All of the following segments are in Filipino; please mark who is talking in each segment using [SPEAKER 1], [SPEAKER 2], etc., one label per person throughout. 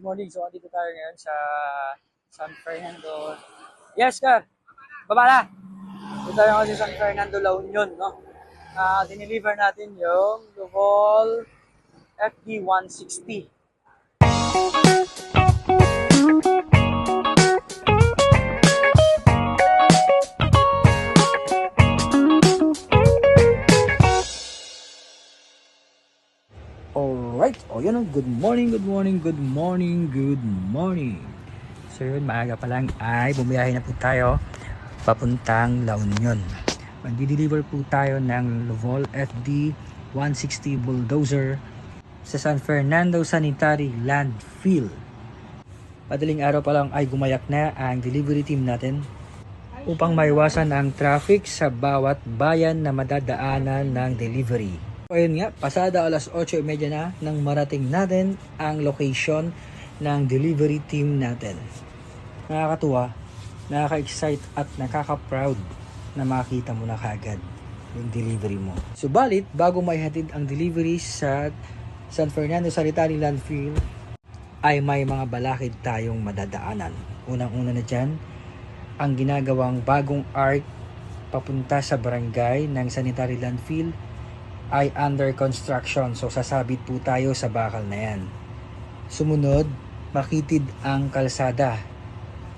[SPEAKER 1] good morning. So, andito tayo ngayon sa San Fernando. Yes, Sir. Baba na. Dito tayo ngayon sa San Fernando, La Union, no? Dineliver natin yung Luvol FD160. Alright, yun o, good morning. So yun, maaga pa lang ay bumiyahe na po tayo papuntang La Union. Magdi-deliver po tayo ng Luvol FD 160 bulldozer sa San Fernando Sanitary Landfill. Madaling araw pa lang ay gumayak na ang delivery team natin upang maiwasan ang traffic sa bawat bayan na madadaanan ng delivery. Ayun nga, pasada alas 8:30 na nang marating natin ang location ng delivery team natin. Nakakatuwa, nakaka-excite at nakaka-proud na makita mo na kagad yung delivery mo. Subalit, bago maihatid ang delivery sa San Fernando Sanitary Landfill, ay may mga balakid tayong madadaanan. Unang-una na dyan, ang ginagawang bagong arc papunta sa barangay ng Sanitary Landfill ay under construction. So sasabit po tayo sa bakal na yan. Sumunod, makitid ang kalsada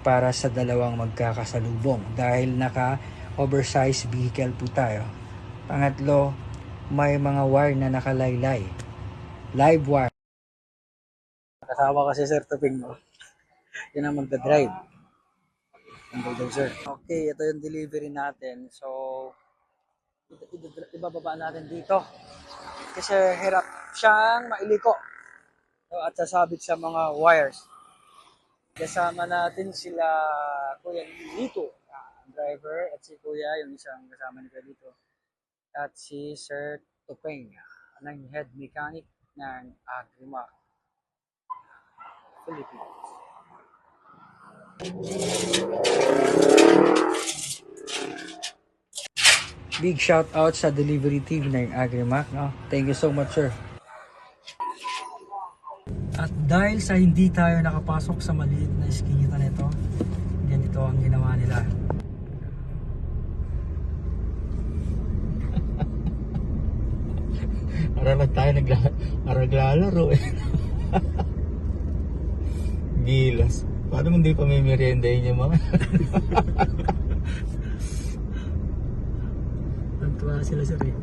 [SPEAKER 1] para sa dalawang magkakasalubong dahil naka-oversized vehicle po tayo. Pangatlo, may mga wire na nakalaylay. Live wire. Kasama kasi Sir Tuping mo. Yan ang magdadrive. Okay, ito yung delivery natin. So, ibababa natin dito kasi hirap siyang mailiko at sasabit sa mga wires. Kasama natin sila Kuya Lito, ang driver, at si Kuya, yung isang kasama ni Kuya Lito, at si Sir Tupeng, ang head mechanic ng Agrimac Philippines. Big shout out sa delivery team ng Agrimac, no? Thank you so much, sir. At dahil sa hindi tayo nakapasok sa maliit na iskinita nito, ganito ang ginawa nila.
[SPEAKER 2] Para lang tayo naglalaro eh. Gilas. Paano mo hindi pa may meriendahin yung mga?
[SPEAKER 1] Nagtuwa sila sa rin.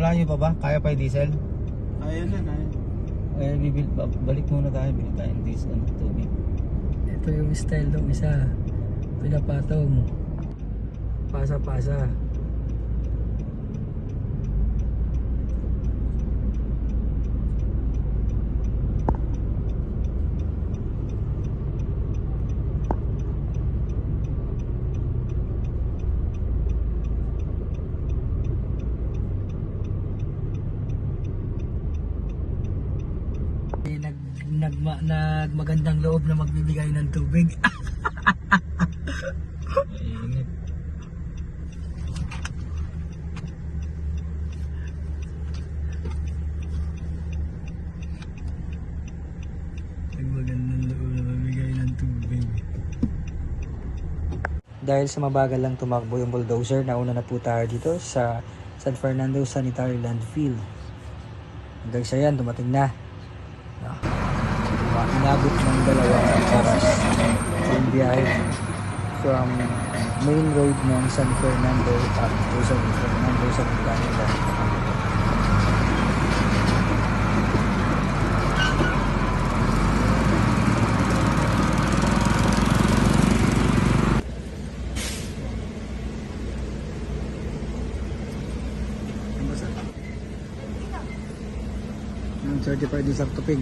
[SPEAKER 2] Wala nyo pa ba? Kaya pa yung diesel?
[SPEAKER 3] Kaya na, kaya.
[SPEAKER 2] Eh, balik muna tayo. Bili tayong diesel. Tubig.
[SPEAKER 1] Ito yung style ng isa. Pinapatong. Pasa-pasa. Nagmagandang loob na magbibigay ng tubig.
[SPEAKER 2] Init.
[SPEAKER 1] Nagmagandang loob na magbibigay ng tubig. Dahil sa mabagal lang tumakbo yung bulldozer, nauna na po tayo dito sa San Fernando Sanitary Landfill. Hanggang sa yan, dumating na. Inabot ng 2 oras yung biyahe from main road ng San Fernando up to San Fernando sa Canada. Ang certified din sa Tuping.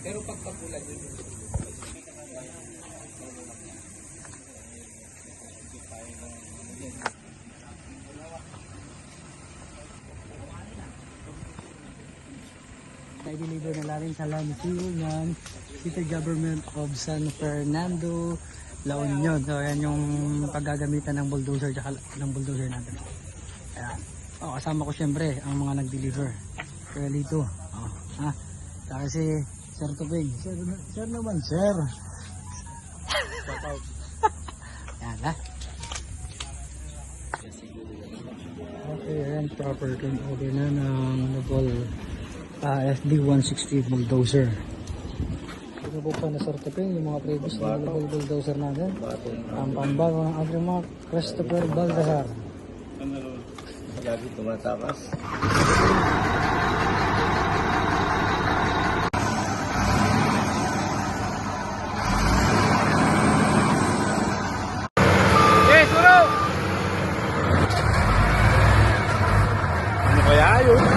[SPEAKER 1] Pero pagpapulan yun. i-deliver na natin sa landfill ng City Government of San Fernando, La Union. So ayan yung paggagamitan ng bulldozer tsaka ng bulldozer natin. Ayan. Kasama ko syempre ang mga nag-deliver. Kaya dito. Saka si Sir Tuping. Sir naman, Sir. Ayan ha. Okay, ayan, proper turnover na ng Novol SD 160 bulldozer. Ito po pa na Sir Tuping, yung mga previous na Novol bulldozer natin. Ang pambago ng Agrimac Christopher Baldassar.
[SPEAKER 2] Lagi tumatakas.
[SPEAKER 3] Ano kaya yun?